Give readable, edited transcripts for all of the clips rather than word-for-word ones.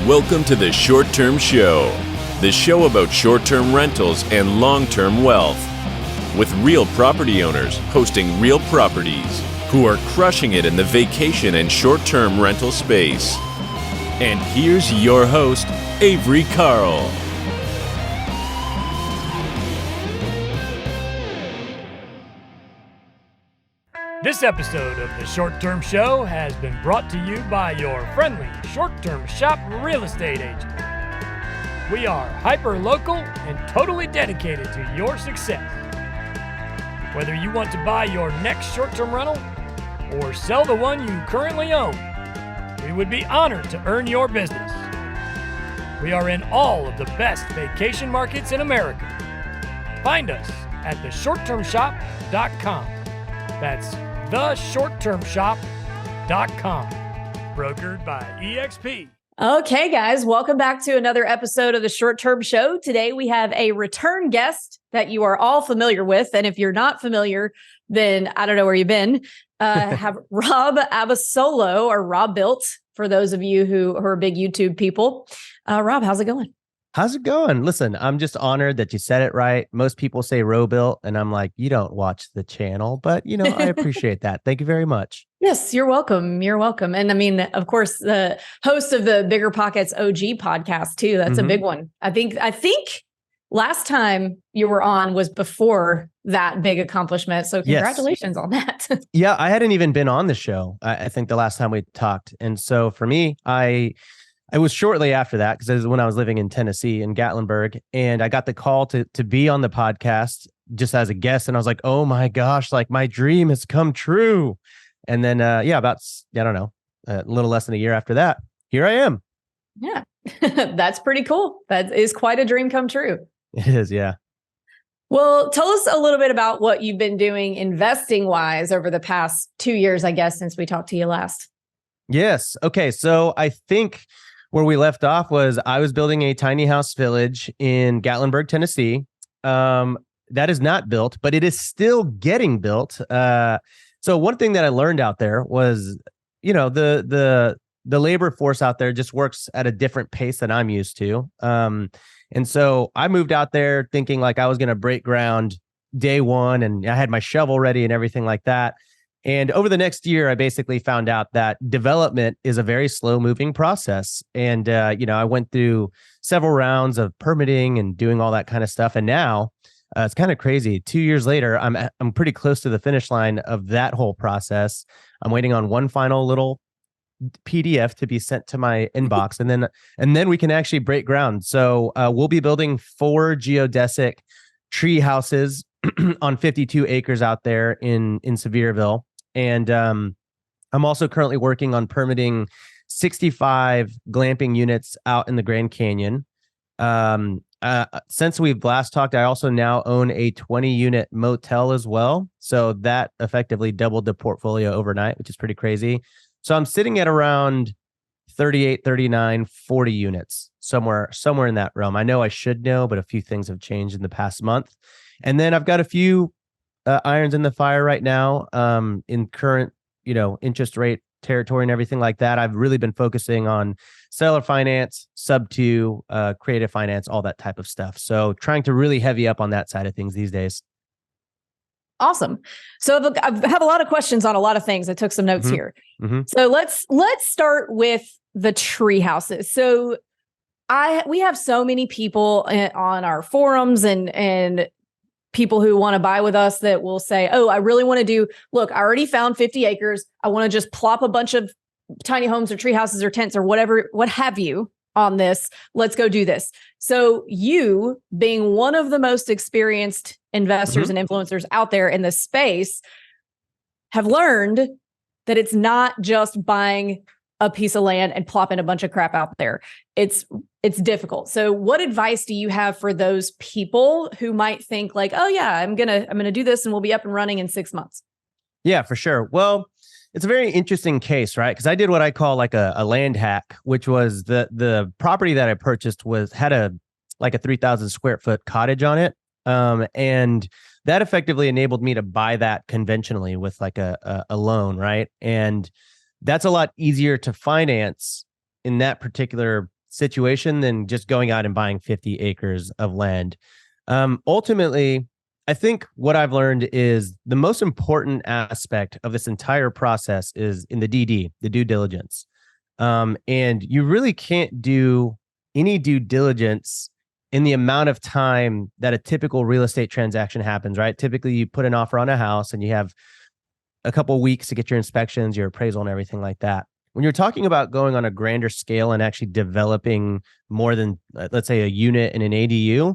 Welcome to the Short Term Show, the show about short-term rentals and long-term wealth, with real property owners hosting real properties who are crushing it in the vacation and short-term rental space. And here's your host, Avery Carl. This episode of the Short Term Show has been brought to you by your friendly Short Term Shop real estate agent. We are hyper-local and totally dedicated to your success. Whether you want to buy your next short-term rental or sell the one you currently own, we would be honored to earn your business. We are in all of the best vacation markets in America. Find us at theshorttermshop.com. That's theshorttermshop.com. Brokered by EXP. Okay, guys, welcome back to another episode of the Short Term Show. Today we have a return guest that you are all familiar with. And if you're not familiar, then I don't know where you've been. Have Rob Abasolo, or Rob Built, for those of you who are big YouTube people. Rob, how's it going? How's it going? Listen, I'm just honored that you said it right. Most people say Robuilt, and I'm like, you don't watch the channel, but I appreciate that. Thank you very much. Yes, you're welcome. You're welcome. And I mean, of course, the host of the Bigger Pockets OG podcast too. That's a big one. I think last time you were on was before that big accomplishment. So congratulations on that. Yeah, I hadn't even been on the show. I think the last time we talked. And so for me, it was shortly after that, because it was when I was living in Tennessee in Gatlinburg, and I got the call to be on the podcast just as a guest. And I was like, oh my gosh, like my dream has come true. And then, about, a little less than a year after that, here I am. Yeah, that's pretty cool. That is quite a dream come true. It is, yeah. Well, tell us a little bit about what you've been doing investing wise over the past 2 years, I guess, since we talked to you last. Yes. Okay. So I think where we left off was I was building a tiny house village in Gatlinburg, Tennessee. That is not built, but it is still getting built. So one thing that I learned out there was, the labor force out there just works at a different pace than I'm used to. And so I moved out there thinking like I was going to break ground day one, and I had my shovel ready and everything like that. And over the next year, I basically found out that development is a very slow moving process. And, I went through several rounds of permitting and doing all that kind of stuff. And now it's kind of crazy. 2 years later, I'm pretty close to the finish line of that whole process. I'm waiting on one final little PDF to be sent to my inbox, and then we can actually break ground. So we'll be building 4 geodesic tree houses on 52 acres out there in Sevierville. And I'm also currently working on permitting 65 glamping units out in the Grand Canyon. Since we've last talked, I also now own a 20-unit motel as well. So that effectively doubled the portfolio overnight, which is pretty crazy. So I'm sitting at around 38, 39, 40 units, somewhere in that realm. I know I should know, but a few things have changed in the past month. And then I've got a few irons in the fire right now, in current, interest rate territory and everything like that. I've really been focusing on seller finance, sub-2, creative finance, all that type of stuff. So trying to really heavy up on that side of things these days. Awesome. So I have a lot of questions on a lot of things. I took some notes here. So let's start with the tree houses. So we have so many people on our forums and people who want to buy with us that will say, oh, I really want to look, I already found 50 acres. I want to just plop a bunch of tiny homes or tree houses or tents or whatever, what have you on this. Let's go do this. So you, being one of the most experienced investors and influencers out there in this space, have learned that it's not just buying a piece of land and plopping a bunch of crap out there. It's difficult. So what advice do you have for those people who might think like, oh yeah, I'm going to do this and we'll be up and running in 6 months? Yeah, for sure. Well, it's a very interesting case, right? Because I did what I call like a land hack, which was the property that I purchased had a 3,000 square foot cottage on it. And that effectively enabled me to buy that conventionally with like a loan, right? And that's a lot easier to finance in that particular situation than just going out and buying 50 acres of land. Ultimately, I think what I've learned is the most important aspect of this entire process is in the DD, the due diligence. And you really can't do any due diligence in the amount of time that a typical real estate transaction happens, right? Typically, you put an offer on a house and you have a couple of weeks to get your inspections, your appraisal, and everything like that. When you're talking about going on a grander scale and actually developing more than, let's say, a unit and an ADU,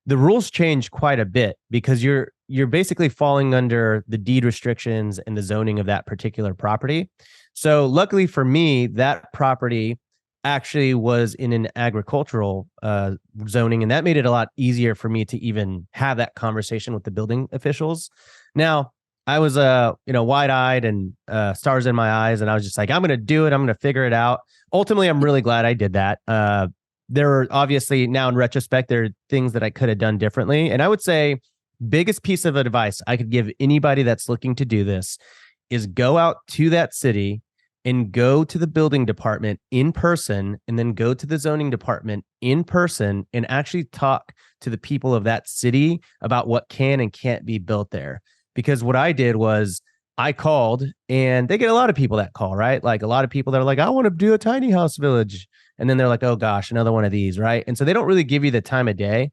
the rules change quite a bit because you're basically falling under the deed restrictions and the zoning of that particular property. So luckily for me, that property actually was in an agricultural zoning, and that made it a lot easier for me to even have that conversation with the building officials. Now, I was wide-eyed and stars in my eyes, and I was just like, I'm going to do it. I'm going to figure it out. Ultimately, I'm really glad I did that. There are obviously, now in retrospect, there are things that I could have done differently. And I would say biggest piece of advice I could give anybody that's looking to do this is go out to that city and go to the building department in person, and then go to the zoning department in person and actually talk to the people of that city about what can and can't be built there. Because what I did was I called, and they get a lot of people that call, right? Like a lot of people that are like, I want to do a tiny house village. And then they're like, oh gosh, another one of these, right? And so they don't really give you the time of day.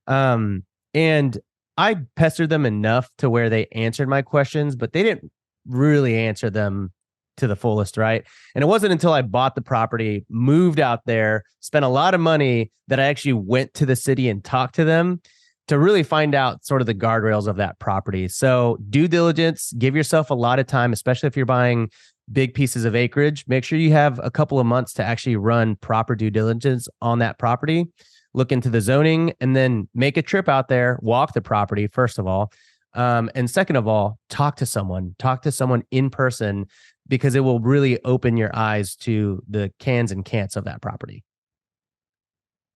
And I pestered them enough to where they answered my questions, but they didn't really answer them to the fullest, right? And it wasn't until I bought the property, moved out there, spent a lot of money, that I actually went to the city and talked to them to really find out sort of the guardrails of that property. So due diligence, give yourself a lot of time, especially if you're buying big pieces of acreage. Make sure you have a couple of months to actually run proper due diligence on that property, look into the zoning, and then make a trip out there, walk the property, first of all. And second of all, talk to someone in person, because it will really open your eyes to the cans and can'ts of that property.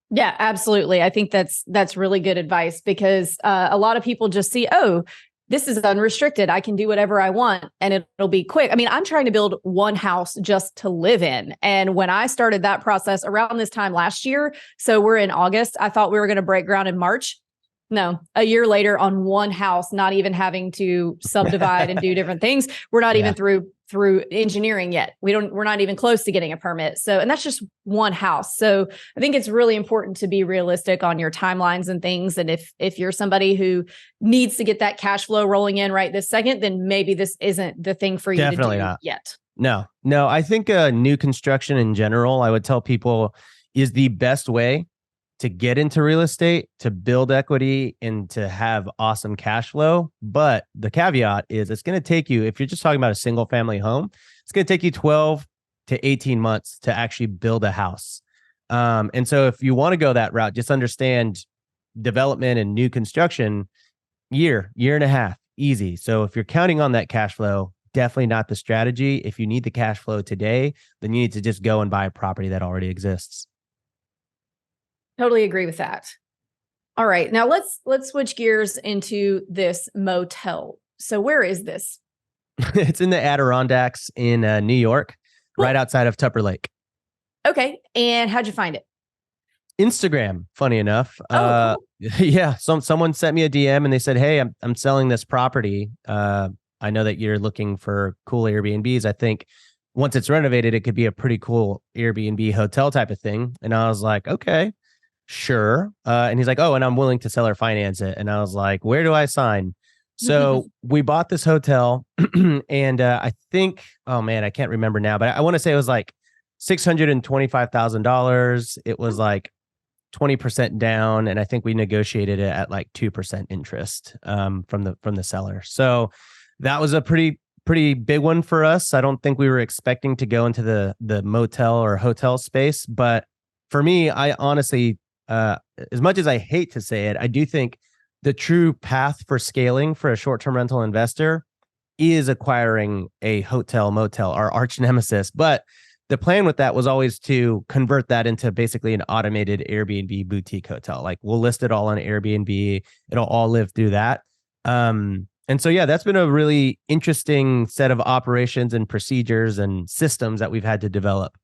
Yeah, absolutely. I think that's really good advice, because a lot of people just see, oh, this is unrestricted, I can do whatever I want, and it'll be quick. I mean, I'm trying to build one house just to live in. And when I started that process around this time last year, so we're in August, I thought we were going to break ground in March. No, a year later on one house, not even having to subdivide and do different things. We're not even through engineering yet. We're not even close to getting a permit. So, and that's just one house. So I think it's really important to be realistic on your timelines and things. And if you're somebody who needs to get that cash flow rolling in right this second, then maybe this isn't the thing for you Definitely to do not. yet. No, I think new construction in general, I would tell people, is the best way to get into real estate, to build equity, and to have awesome cash flow. But the caveat is it's going to take you, if you're just talking about a single family home, it's going to take you 12 to 18 months to actually build a house. And so if you want to go that route, just understand development and new construction, year and a half, easy. So if you're counting on that cash flow, definitely not the strategy. If you need the cash flow today, then you need to just go and buy a property that already exists. Totally agree with that. All right. Now let's switch gears into this motel. So where is this? It's in the Adirondacks in New York, cool. Right outside of Tupper Lake. Okay. And how'd you find it? Instagram, funny enough. Cool. Yeah. Someone sent me a DM and they said, hey, I'm selling this property. I know that you're looking for cool Airbnbs. I think once it's renovated, it could be a pretty cool Airbnb hotel type of thing. And I was like, okay. Sure. And he's like, oh, and I'm willing to sell or finance it. And I was like, where do I sign? So we bought this hotel and I think, oh man, I can't remember now, but I want to say it was like $625,000. It was like 20% down. And I think we negotiated it at like 2% interest from the seller. So that was a pretty big one for us. I don't think we were expecting to go into the motel or hotel space. But for me, I honestly, as much as I hate to say it, I do think the true path for scaling for a short-term rental investor is acquiring a hotel, motel, our arch nemesis. But the plan with that was always to convert that into basically an automated Airbnb boutique hotel. Like we'll list it all on Airbnb. It'll all live through that. And so, yeah, that's been a really interesting set of operations and procedures and systems that we've had to develop.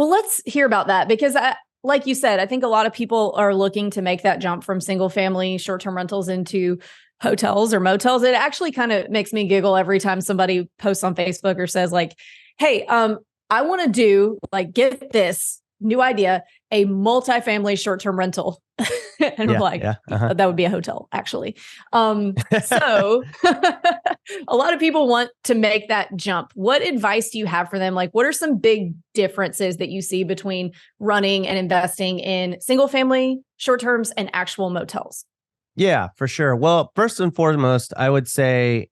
Well, let's hear about that because like you said, I think a lot of people are looking to make that jump from single family short-term rentals into hotels or motels. It actually kind of makes me giggle every time somebody posts on Facebook or says like, hey, I want to do like, get this new idea, a multifamily short-term rental. And we're like, that would be a hotel actually. So a lot of people want to make that jump. What advice do you have for them? Like, what are some big differences that you see between running and investing in single family short terms and actual motels? Yeah, for sure. Well, first and foremost, I would say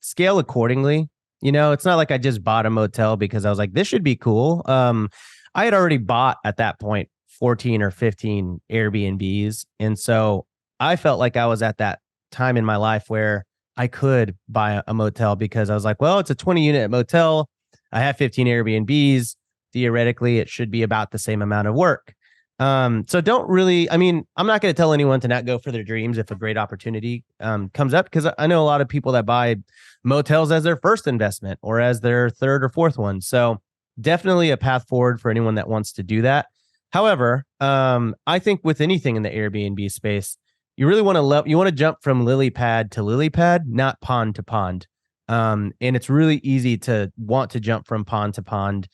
scale accordingly. You know, it's not like I just bought a motel because I was like, this should be cool. I had already bought at that point 14 or 15 Airbnbs. And so I felt like I was at that time in my life where I could buy a motel because I was like, well, it's a 20 unit motel. I have 15 Airbnbs. Theoretically, it should be about the same amount of work. So don't really, I mean, I'm not going to tell anyone to not go for their dreams if a great opportunity comes up, because I know a lot of people that buy motels as their first investment or as their third or fourth one. So definitely a path forward for anyone that wants to do that. However, I think with anything in the Airbnb space, you really want to jump from lily pad to lily pad, not pond to pond. And it's really easy to want to jump from pond to pond.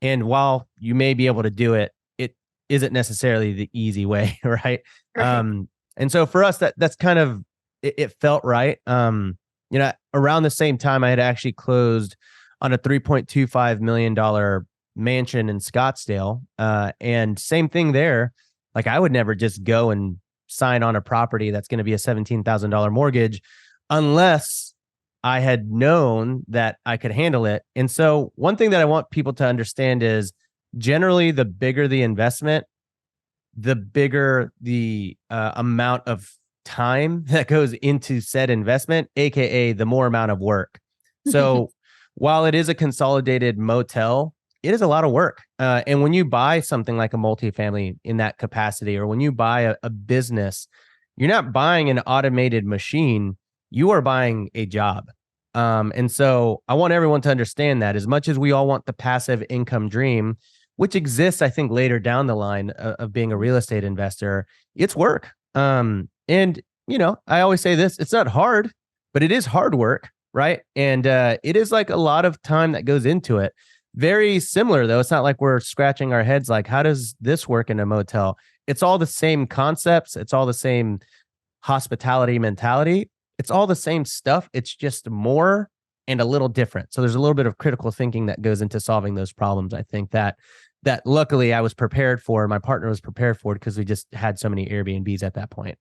And while you may be able to do it, it isn't necessarily the easy way, right? And so for us, that's kind of it felt right. You know, around the same time, I had actually closed on a $3.25 million mansion in Scottsdale. And same thing there. Like, I would never just go and sign on a property that's going to be a $17,000 mortgage unless I had known that I could handle it. And so one thing that I want people to understand is generally the bigger the investment, the bigger the amount of time that goes into said investment, AKA the more amount of work. So while it is a consolidated motel, it is a lot of work. And when you buy something like a multifamily in that capacity, or when you buy a business, you're not buying an automated machine, you are buying a job. And so I want everyone to understand that as much as we all want the passive income dream, which exists, I think, later down the line of being a real estate investor, it's work. And, you know, I always say this, it's not hard, but it is hard work, right? And it is like a lot of time that goes into it. Very similar, though. It's not like we're scratching our heads like, how does this work in a motel? It's all the same concepts. It's all the same hospitality mentality. It's all the same stuff. It's just more and a little different. So there's a little bit of critical thinking that goes into solving those problems. I think that luckily I was prepared for, my partner was prepared for, because we just had so many Airbnbs at that point.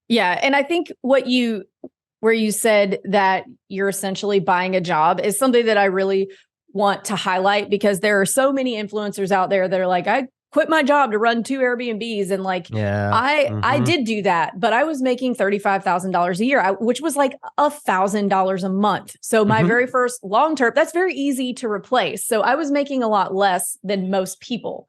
Yeah. And I think where you said that you're essentially buying a job is something that I really want to highlight, because there are so many influencers out there that are like, I quit my job to run 2 Airbnbs. And like, I did do that, but I was making $35,000 a year, which was like $1,000 a month. So my very first long-term, that's very easy to replace. So I was making a lot less than most people.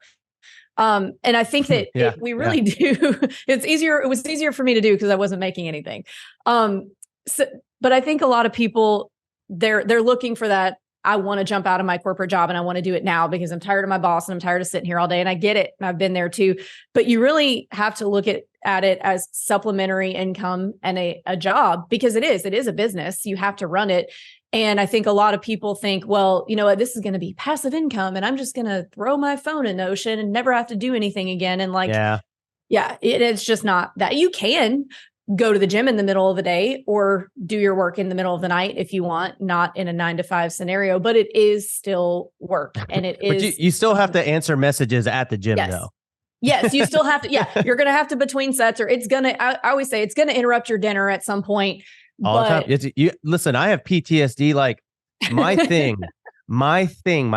And I think that we really do. It's easier. It was easier for me to do because I wasn't making anything. But I think a lot of people, they're looking for that. I want to jump out of my corporate job and I want to do it now because I'm tired of my boss and I'm tired of sitting here all day. And I get it. And I've been there too. But you really have to look at it as supplementary income and a job, because it is a business. You have to run it. And I think a lot of people think, well, you know what, this is going to be passive income and I'm just going to throw my phone in the ocean and never have to do anything again. And like, it's just not that. You can go to the gym in the middle of the day or do your work in the middle of the night if you want, not in a 9-to-5 scenario, but it is still work. And it is. But you still have to answer messages at the gym though. Yes, you still have to. Yeah, you're going to have to between sets, or it's going to, I always say it's going to interrupt your dinner at some point. All the time. Listen, I have PTSD. Like my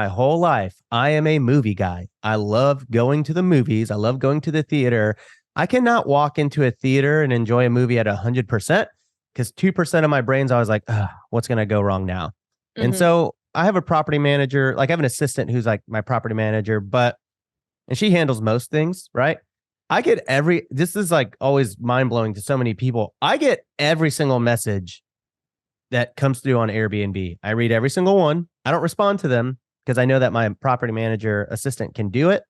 whole life, I am a movie guy. I love going to the movies. I love going to the theater. I cannot walk into a theater and enjoy a movie at 100% because 2% of my brain's always like, what's going to go wrong now? And so I have a property manager, like I have an assistant who's like my property manager, and she handles most things, right? I get this is like always mind blowing to so many people. I get every single message that comes through on Airbnb. I read every single one. I don't respond to them, because I know that my property manager assistant can do it.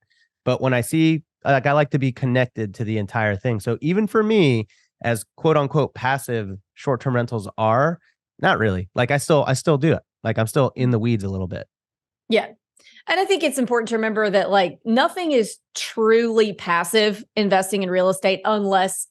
But when I see, like, I like to be connected to the entire thing. So even for me, as quote unquote passive short-term rentals are, not really. Like I still do it. Like I'm still in the weeds a little bit. Yeah. And I think it's important to remember that like nothing is truly passive investing in real estate unless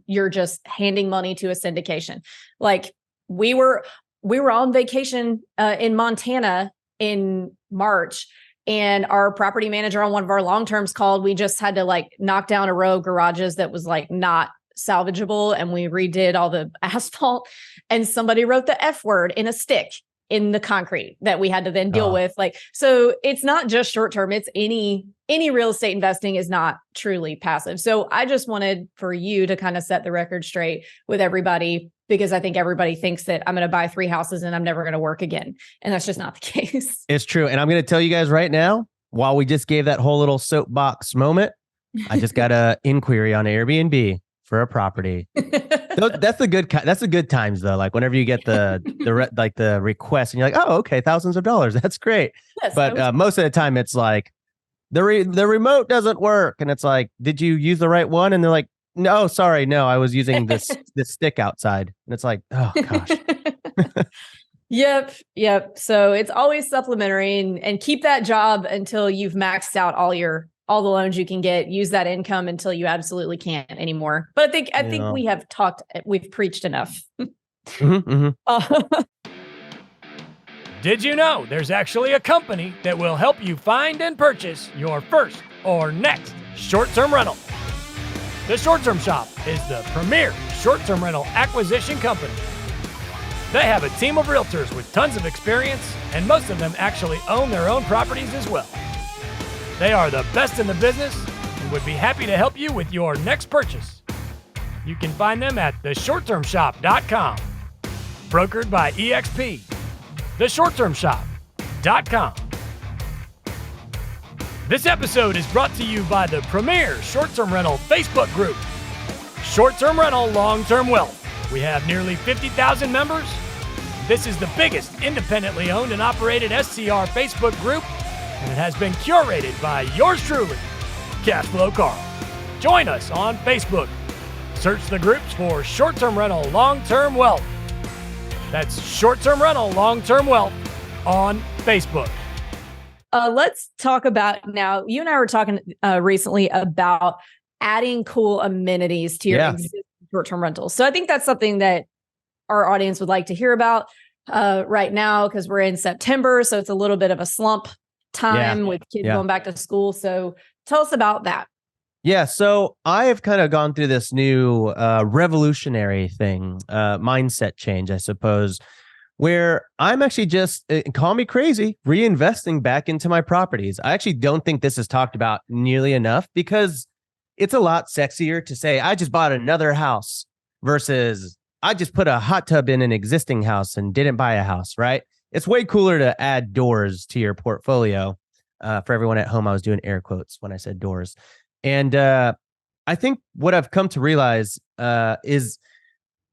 you're just handing money to a syndication. Like we were on vacation in Montana in March, and our property manager on one of our long terms called. We just had to like knock down a row of garages that was like not salvageable, and we redid all the asphalt, and somebody wrote the F word in a stick in the concrete that we had to then deal with. Like, so it's not just short term, it's any real estate investing is not truly passive. So I just wanted for you to kind of set the record straight with everybody, because I think everybody thinks that I'm going to buy 3 houses and I'm never going to work again. And that's just not the case. It's true. And I'm going to tell you guys right now, while we just gave that whole little soapbox moment, I just got an inquiry on Airbnb for a property. That's the good times though. Like whenever you get the request and you're like, oh, okay, thousands of dollars. That's great. Yes, but most of the time it's like the remote doesn't work. And it's like, did you use the right one? And they're like, no, sorry. No, I was using this stick outside. And it's like, oh gosh. Yep. So it's always supplementary, and keep that job until you've maxed out all the loans you can get. Use that income until you absolutely can't anymore. But I think we've preached enough. Did you know there's actually a company that will help you find and purchase your first or next short-term rental? The Short Term Shop is the premier short-term rental acquisition company. They have a team of realtors with tons of experience, and most of them actually own their own properties as well. They are the best in the business and would be happy to help you with your next purchase. You can find them at theshorttermshop.com. Brokered by EXP. Theshorttermshop.com. This episode is brought to you by the premier short-term rental Facebook group, Short-Term Rental Long-Term Wealth. We have nearly 50,000 members. This is the biggest independently owned and operated STR Facebook group, and it has been curated by yours truly, Cashflow Carl. Join us on Facebook. Search the groups for Short-Term Rental Long-Term Wealth. That's Short-Term Rental Long-Term Wealth on Facebook. Let's talk about now. You and I were talking recently about adding cool amenities to your existing short-term rentals. So I think that's something that our audience would like to hear about right now, because we're in September. So it's a little bit of a slump time with kids going back to school. So tell us about that. Yeah. So I have kind of gone through this new revolutionary thing, mindset change, I suppose, where I'm actually just, call me crazy, reinvesting back into my properties. I actually don't think this is talked about nearly enough, because it's a lot sexier to say, I just bought another house versus I just put a hot tub in an existing house and didn't buy a house, right? It's way cooler to add doors to your portfolio. For everyone at home, I was doing air quotes when I said doors. And I think what I've come to realize is,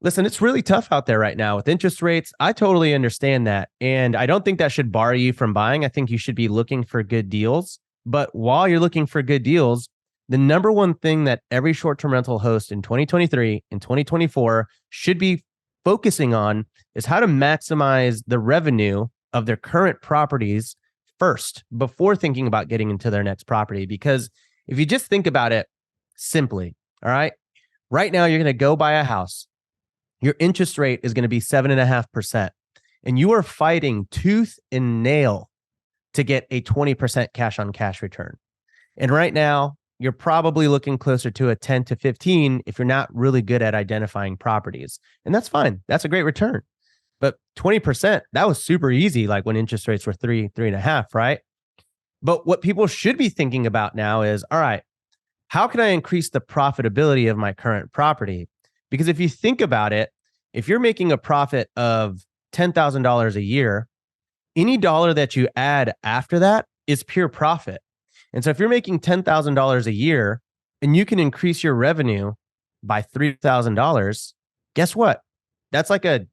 listen, it's really tough out there right now with interest rates. I totally understand that. And I don't think that should bar you from buying. I think you should be looking for good deals. But while you're looking for good deals, the number one thing that every short-term rental host in 2023 and 2024 should be focusing on is how to maximize the revenue of their current properties first before thinking about getting into their next property. Because if you just think about it simply, all right, right now you're going to go buy a house. Your interest rate is going to be 7.5%, and you are fighting tooth and nail to get a 20% cash on cash return. And right now, you're probably looking closer to a 10 to 15 if you're not really good at identifying properties. And that's fine. That's a great return. But 20%, that was super easy, like when interest rates were 3.5, right? But what people should be thinking about now is, all right, how can I increase the profitability of my current property? Because if you think about it, if you're making a profit of $10,000 a year, any dollar that you add after that is pure profit. And so if you're making $10,000 a year and you can increase your revenue by $3,000, guess what? That's like a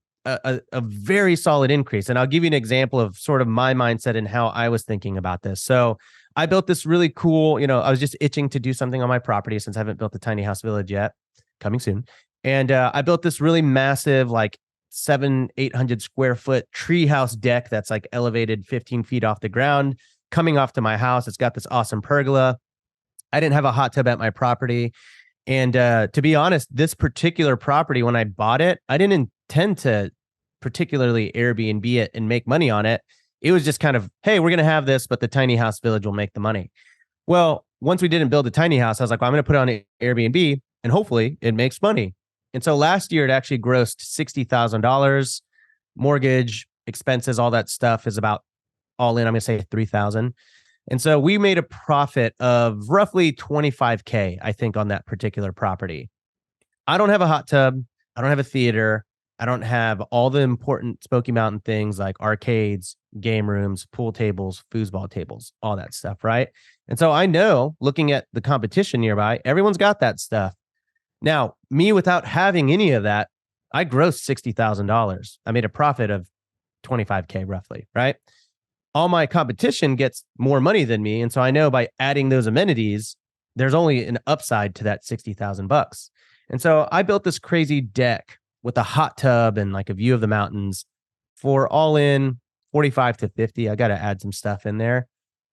a very solid increase. And I'll give you an example of sort of my mindset and how I was thinking about this. So I built this really cool, I was just itching to do something on my property since I haven't built a tiny house village yet, coming soon. And I built this really massive, like 800 square foot treehouse deck that's like elevated 15 feet off the ground, coming off to my house. It's got this awesome pergola. I didn't have a hot tub at my property. And to be honest, this particular property, when I bought it, I didn't intend to particularly Airbnb it and make money on it. It was just kind of, hey, we're going to have this, but the tiny house village will make the money. Well, once we didn't build a tiny house, I was like, well, I'm going to put it on Airbnb and hopefully it makes money. And so last year it actually grossed $60,000. Mortgage, expenses, all that stuff is about all in, I'm going to say $3,000. And so we made a profit of roughly $25K, I think, on that particular property. I don't have a hot tub. I don't have a theater. I don't have all the important Smoky Mountain things like arcades, game rooms, pool tables, foosball tables, all that stuff, right? And so I know, looking at the competition nearby, everyone's got that stuff. Now, me without having any of that, I grossed $60,000. I made a profit of $25K roughly, right? All my competition gets more money than me. And so I know by adding those amenities, there's only an upside to that $60,000. And so I built this crazy deck with a hot tub and like a view of the mountains for all in 45 to 50. I got to add some stuff in there.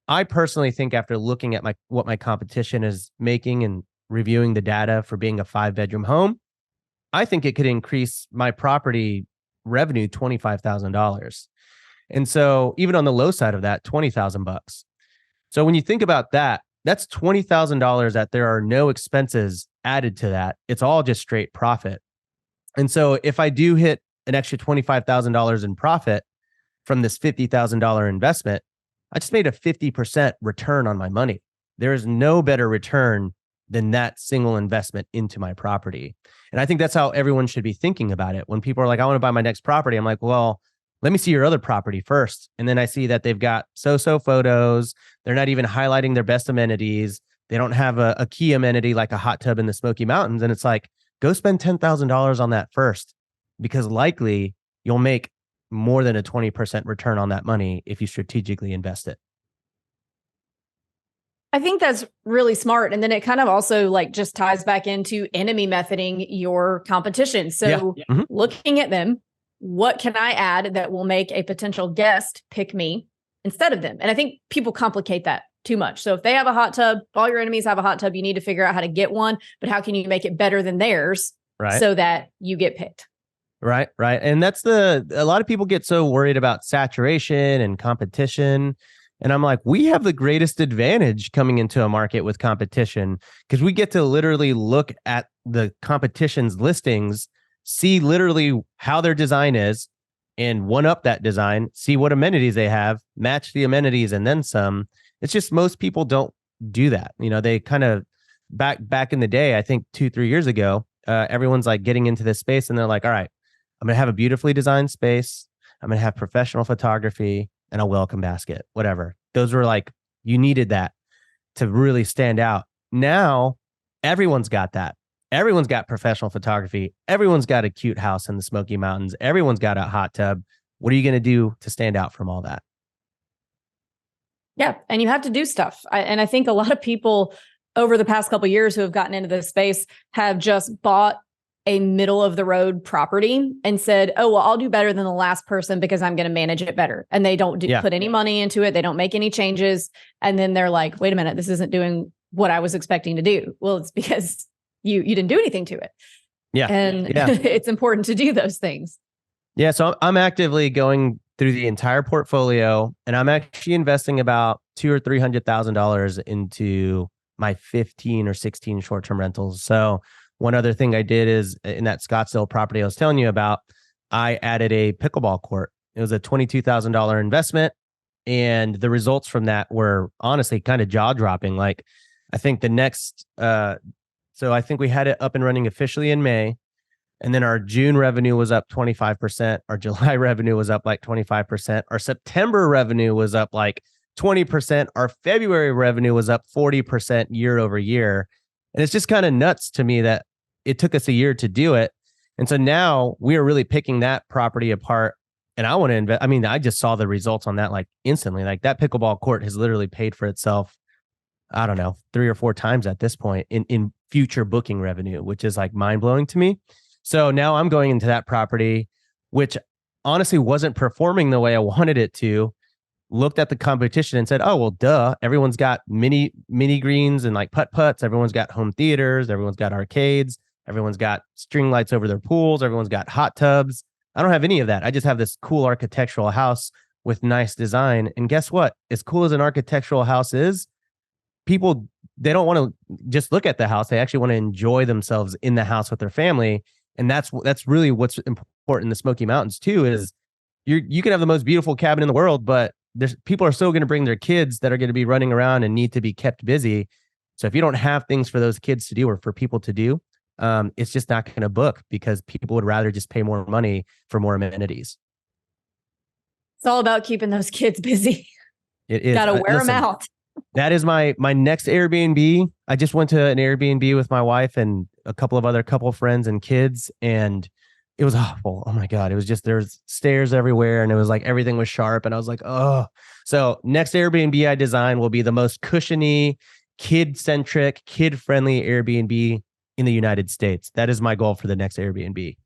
I personally think after looking at what my competition is making and reviewing the data for being a 5-bedroom home, I think it could increase my property revenue $25,000. And so even on the low side of that, $20,000. So when you think about that, that's $20,000 that there are no expenses added to that. It's all just straight profit. And so if I do hit an extra $25,000 in profit from this $50,000 investment, I just made a 50% return on my money. There is no better return than that single investment into my property. And I think that's how everyone should be thinking about it. When people are like, I want to buy my next property, I'm like, well, let me see your other property first. And then I see that they've got so-so photos. They're not even highlighting their best amenities. They don't have a key amenity like a hot tub in the Smoky Mountains. And it's like, go spend $10,000 on that first, because likely you'll make more than a 20% return on that money if you strategically invest it. I think that's really smart. And then it kind of also like just ties back into enemy methoding your competition. So looking at them, what can I add that will make a potential guest pick me instead of them? And I think people complicate that too much. So if they have a hot tub, all your enemies have a hot tub, you need to figure out how to get one, but how can you make it better than theirs so that you get picked? Right. And that's a lot of people get so worried about saturation and competition. And I'm like, we have the greatest advantage coming into a market with competition, because we get to literally look at the competition's listings, see literally how their design is, and one up that design, see what amenities they have, match the amenities, and then some. It's just most people don't do that. They kind of back in the day, I think 2-3 years ago, everyone's like getting into this space and they're like, all right, I'm going to have a beautifully designed space. I'm going to have professional photography and a welcome basket, whatever. Those were like, you needed that to really stand out. Now, everyone's got that. Everyone's got professional photography. Everyone's got a cute house in the Smoky Mountains. Everyone's got a hot tub. What are you going to do to stand out from all that? Yeah. And you have to do stuff. And I think a lot of people over the past couple of years who have gotten into this space have just bought a middle of the road property and said, oh, well, I'll do better than the last person because I'm going to manage it better. And they don't put any money into it. They don't make any changes. And then they're like, wait a minute, this isn't doing what I was expecting to do. Well, it's because you didn't do anything to it. Yeah. And it's important to do those things. Yeah. So I'm actively going through the entire portfolio, and I'm actually investing about $200,000 or $300,000 into my 15 or 16 short-term rentals. So one other thing I did is in that Scottsdale property I was telling you about, I added a pickleball court. It was a $22,000 investment. And the results from that were honestly kind of jaw-dropping. Like, I think the next, so I think we had it up and running officially in May. And then our June revenue was up 25%. Our July revenue was up like 25%. Our September revenue was up like 20%. Our February revenue was up 40% year over year. And it's just kind of nuts to me that it took us a year to do it. And so now we are really picking that property apart. And I want to invest. I mean, I just saw the results on that like instantly. Like that pickleball court has literally paid for itself, I don't know, 3 or 4 times at this point in future booking revenue, which is like mind blowing to me. So now I'm going into that property, which honestly wasn't performing the way I wanted it to. Looked at the competition and said, oh, well, duh. Everyone's got mini greens and like putt-putts. Everyone's got home theaters. Everyone's got arcades. Everyone's got string lights over their pools. Everyone's got hot tubs. I don't have any of that. I just have this cool architectural house with nice design. And guess what? As cool as an architectural house is, people, they don't want to just look at the house. They actually want to enjoy themselves in the house with their family. And that's really what's important in the Smoky Mountains too, is you can have the most beautiful cabin in the world, but people are still going to bring their kids that are going to be running around and need to be kept busy. So if you don't have things for those kids to do or for people to do, it's just not going to book because people would rather just pay more money for more amenities. It's all about keeping those kids busy. It is. Got to wear them out. That is my next Airbnb. I just went to an Airbnb with my wife and a couple of other friends and kids, and it was awful. Oh my God. It was just, there's stairs everywhere and it was like everything was sharp. And I was like, oh. So next Airbnb I design will be the most cushiony, kid-centric, kid-friendly Airbnb in the United States. That is my goal for the next Airbnb.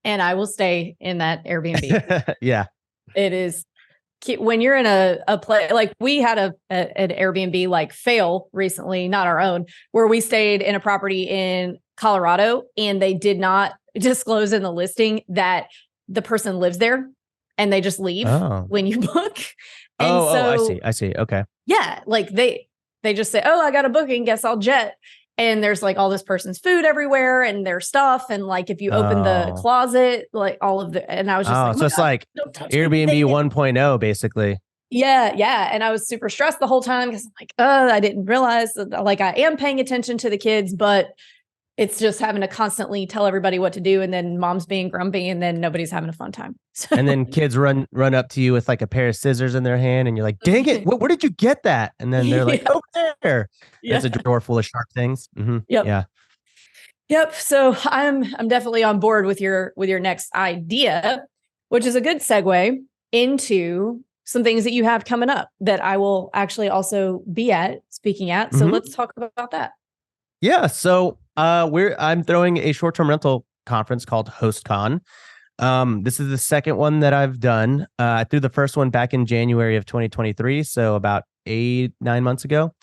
And I will stay in that Airbnb. Yeah. It is. When you're in a place, like we had an Airbnb like Fail recently, not our own, where we stayed in a property in Colorado and they did not disclose in the listing that the person lives there and they just leave when you book. And I see. Okay. Yeah. Like they just say, oh, I got a booking, guess I'll jet. And there's like all this person's food everywhere and their stuff. And like, if you open the closet, like all of the, and I was just like, so it's like Airbnb 1.0 basically. Yeah. Yeah. And I was super stressed the whole time because I'm like, I didn't realize that, like I am paying attention to the kids, but it's just having to constantly tell everybody what to do. And then mom's being grumpy and then nobody's having a fun time. So. And then kids run up to you with like a pair of scissors in their hand and you're like, dang it, where did you get that? And then they're like, over there. Yeah. There's a drawer full of sharp things. Mm-hmm. Yep. Yeah. Yep. So I'm definitely on board with your next idea, which is a good segue into some things that you have coming up that I will actually also be speaking at. So let's talk about that. Yeah. So I'm throwing a short-term rental conference called HostCon. This is the second one that I've done. I threw the first one back in January of 2023, so about 8-9 months ago.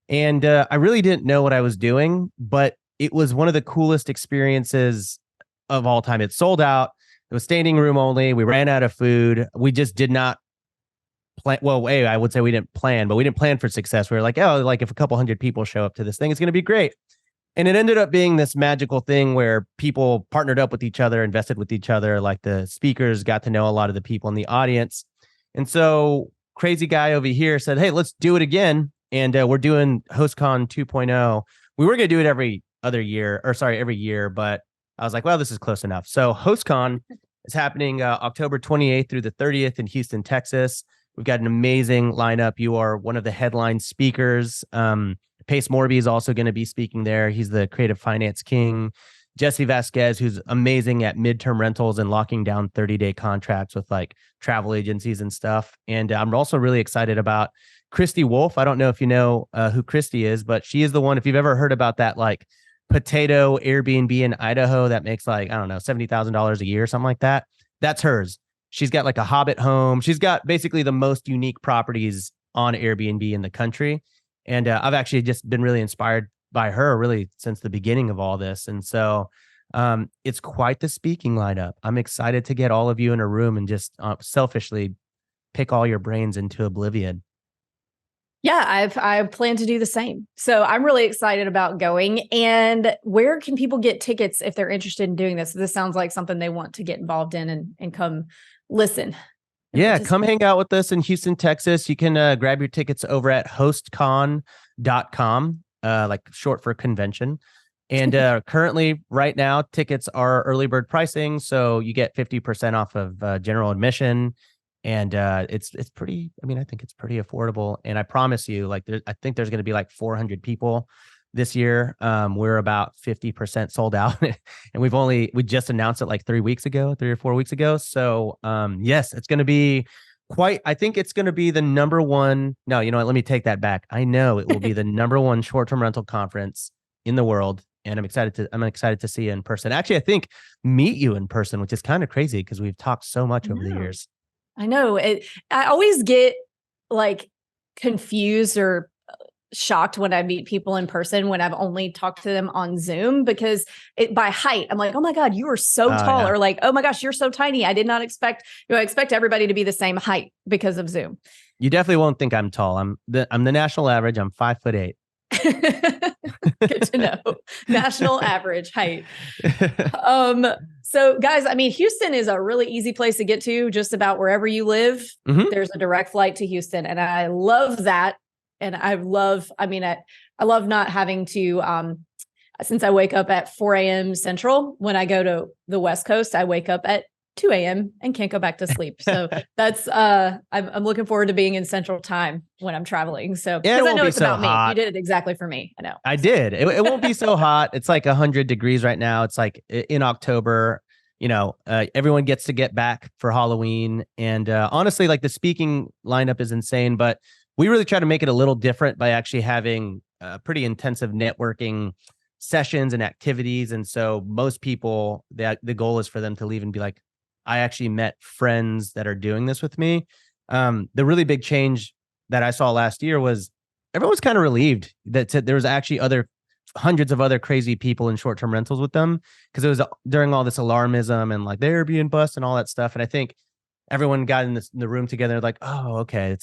And I really didn't know what I was doing, but it was one of the coolest experiences of all time. It sold out. It was standing room only. We ran out of food. We just did not plan. Well, I would say we didn't plan, but we didn't plan for success. We were like, oh, like if a couple hundred people show up to this thing, it's going to be great. And it ended up being this magical thing where people partnered up with each other, invested with each other. Like the speakers got to know a lot of the people in the audience. And so crazy guy over here said, hey, let's do it again. And we're doing HostCon 2.0. We were going to do it every year, but I was like, well, this is close enough. So HostCon is happening October 28th through the 30th in Houston, Texas. We've got an amazing lineup. You are one of the headline speakers. Pace Morby is also going to be speaking there. He's the creative finance king. Jesse Vasquez, who's amazing at midterm rentals and locking down 30-day contracts with like travel agencies and stuff. And I'm also really excited about Christy Wolf. I don't know if you know who Christy is, but she is the one, if you've ever heard about that like potato Airbnb in Idaho that makes like, I don't know, $70,000 a year or something like that. That's hers. She's got like a Hobbit home. She's got basically the most unique properties on Airbnb in the country. And I've actually just been really inspired by her really since the beginning of all this. And so it's quite the speaking lineup. I'm excited to get all of you in a room and just selfishly pick all your brains into oblivion. Yeah, I plan to do the same. So I'm really excited about going. And where can people get tickets if they're interested in doing this? This sounds like something they want to get involved in and come listen. Yeah, come hang out with us in Houston, Texas. You can grab your tickets over at hostcon.com, like short for convention. And currently, right now, tickets are early bird pricing. So you get 50% off of general admission. And it's pretty, I mean, I think it's pretty affordable. And I promise you, like, I think there's going to be like 400 people. this year. We're about 50% sold out and we just announced it like 3 or 4 weeks ago. So yes, it's going to be I think it's going to be the number one. No, you know what? Let me take that back. I know it will be the number one short-term rental conference in the world. And I'm excited to see you in person. Actually, I think meet you in person, which is kind of crazy because we've talked so much over the years. I know. I always get like confused or shocked when I meet people in person when I've only talked to them on Zoom, because by height, I'm like, oh my God, you are so tall. Yeah. Or like, oh my gosh, you're so tiny. I did not expect, I expect everybody to be the same height because of Zoom. You definitely won't think I'm tall. I'm the national average. I'm 5'8". Good to know. National average height. So guys, I mean, Houston is a really easy place to get to just about wherever you live. Mm-hmm. There's a direct flight to Houston. And I love that. And I love not having to, since I wake up at 4 a.m. Central, when I go to the West Coast, I wake up at 2 a.m. and can't go back to sleep. So that's, I'm looking forward to being in Central Time when I'm traveling. So because I know it's about me. You did it exactly for me. I know. I did. It won't be so hot. It's like 100 degrees right now. It's like in October, everyone gets to get back for Halloween. And honestly, like the speaking lineup is insane, but we really try to make it a little different by actually having pretty intensive networking sessions and activities. And so most people, the goal is for them to leave and be like, I actually met friends that are doing this with me. The really big change that I saw last year was everyone was kind of relieved that there was actually hundreds of other crazy people in short-term rentals with them, because it was during all this alarmism and like the Airbnb bust and all that stuff. And I think everyone got in the room together like, oh, okay,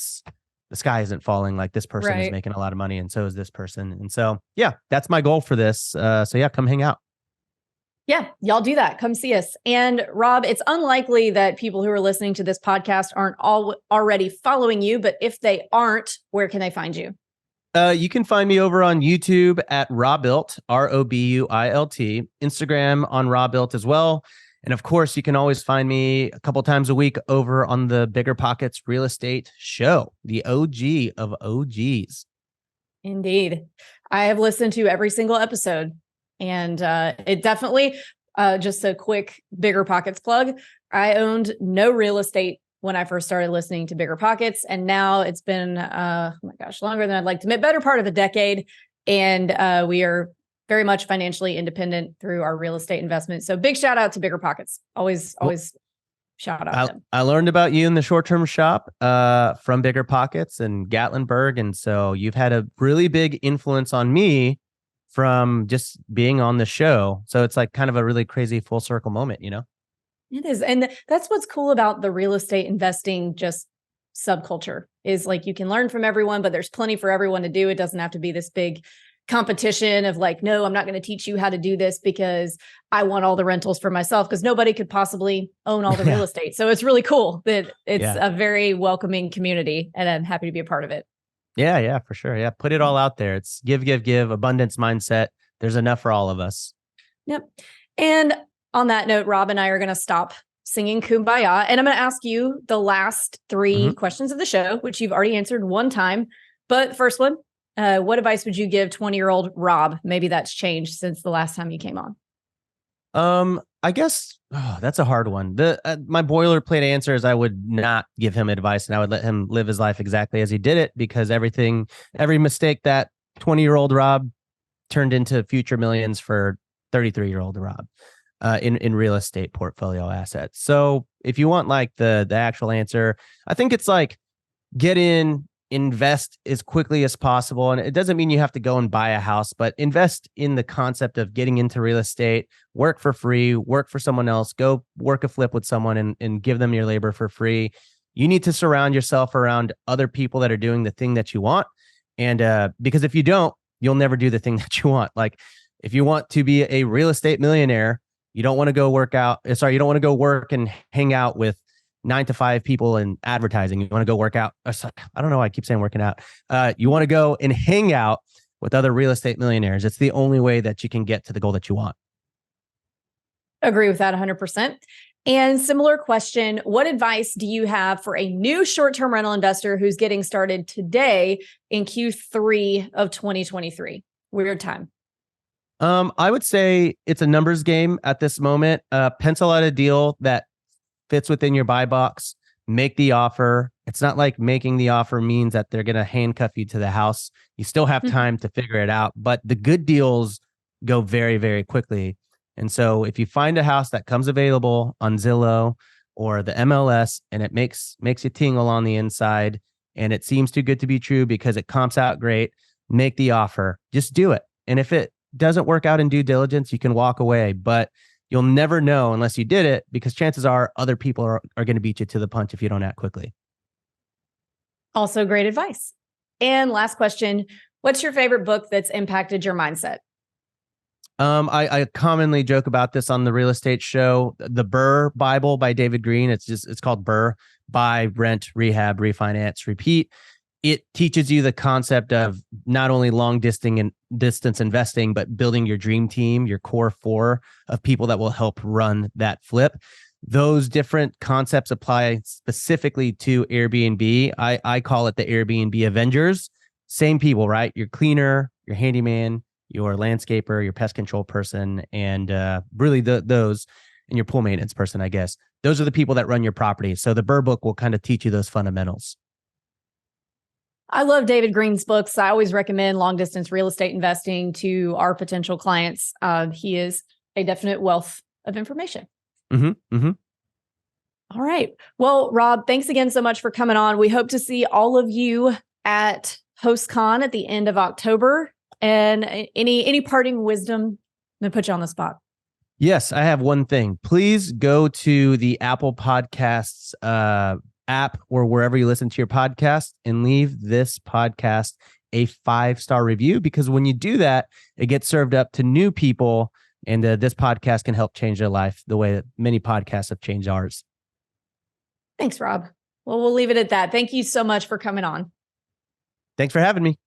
the sky isn't falling. Like this person is making a lot of money, and so is this person. And so, yeah, that's my goal for this. So yeah, come hang out. Yeah, y'all do that. Come see us. And Rob, it's unlikely that people who are listening to this podcast aren't already following you, but if they aren't, where can they find you? You can find me over on YouTube at Robuilt, Robuilt, Instagram on Robuilt as well. And of course, you can always find me a couple times a week over on the Bigger Pockets Real Estate Show, the OG of OGs. Indeed. I have listened to every single episode, and it definitely, just a quick Bigger Pockets plug. I owned no real estate when I first started listening to Bigger Pockets, and now it's been, oh my gosh, longer than I'd like to admit, better part of a decade. And we are very much financially independent through our real estate investment. So big shout out to Bigger Pockets. Always shout out them. I learned about you in the short-term shop from Bigger Pockets and Gatlinburg. And so you've had a really big influence on me from just being on the show. So it's like kind of a really crazy full circle moment, It is. And that's what's cool about the real estate investing just subculture, is like you can learn from everyone, but there's plenty for everyone to do. It doesn't have to be this big competition of like, no, I'm not going to teach you how to do this because I want all the rentals for myself, because nobody could possibly own all the real estate. So it's really cool that it's a very welcoming community, and I'm happy to be a part of it. Yeah, for sure. Yeah. Put it all out there. It's give, abundance mindset. There's enough for all of us. Yep. And on that note, Rob and I are going to stop singing Kumbaya, and I'm going to ask you the last three questions of the show, which you've already answered one time. But first one, what advice would you give 20-year-old Rob? Maybe that's changed since the last time you came on. I guess that's a hard one. My boilerplate answer is I would not give him advice, and I would let him live his life exactly as he did it, because every mistake that 20-year-old Rob turned into future millions for 33-year-old Rob in real estate portfolio assets. So if you want like the actual answer, I think it's like get in, invest as quickly as possible. And it doesn't mean you have to go and buy a house, but invest in the concept of getting into real estate, work for free, work for someone else, go work a flip with someone and give them your labor for free. You need to surround yourself around other people that are doing the thing that you want. And because if you don't, you'll never do the thing that you want. Like if you want to be a real estate millionaire, you don't want to go work and hang out with 9 to 5 people in advertising. You want to go work out. I don't know why I keep saying working out. You want to go and hang out with other real estate millionaires. It's the only way that you can get to the goal that you want. Agree with that 100%. And similar question, what advice do you have for a new short-term rental investor who's getting started today in Q3 of 2023? weird time? I would say it's a numbers game at this moment. Pencil out a deal that fits within your buy box, make the offer. It's not like making the offer means that they're going to handcuff you to the house. You still have time to figure it out, but the good deals go very, very quickly. And so if you find a house that comes available on Zillow or the MLS and it makes you tingle on the inside and it seems too good to be true because it comps out great, make the offer. Just do it. And if it doesn't work out in due diligence, you can walk away, but you'll never know unless you did it, because chances are other people are going to beat you to the punch if you don't act quickly. Also great advice. And last question, what's your favorite book that's impacted your mindset? I commonly joke about this on the real estate show, the BRRRR Bible by David Green. It's called BRRRR: Buy, Rent, Rehab, Refinance, Repeat. It teaches you the concept of not only long distance investing, but building your dream team, your core four of people that will help run that flip. Those different concepts apply specifically to Airbnb. I call it the Airbnb Avengers. Same people, right? Your cleaner, your handyman, your landscaper, your pest control person, and really those, and your pool maintenance person, I guess. Those are the people that run your property. So the BRRRR book will kind of teach you those fundamentals. I love David Green's books. I always recommend long distance real estate investing to our potential clients. He is a definite wealth of information. All right. Well, Rob, thanks again so much for coming on. We hope to see all of you at HostCon at the end of October. And any parting wisdom? I'm going to put you on the spot. Yes, I have one thing. Please go to the Apple Podcasts app or wherever you listen to your podcast and leave this podcast a 5-star review, because when you do that, it gets served up to new people, and this podcast can help change their life the way that many podcasts have changed ours. Thanks, Rob. Well, we'll leave it at that. Thank you so much for coming on. Thanks for having me.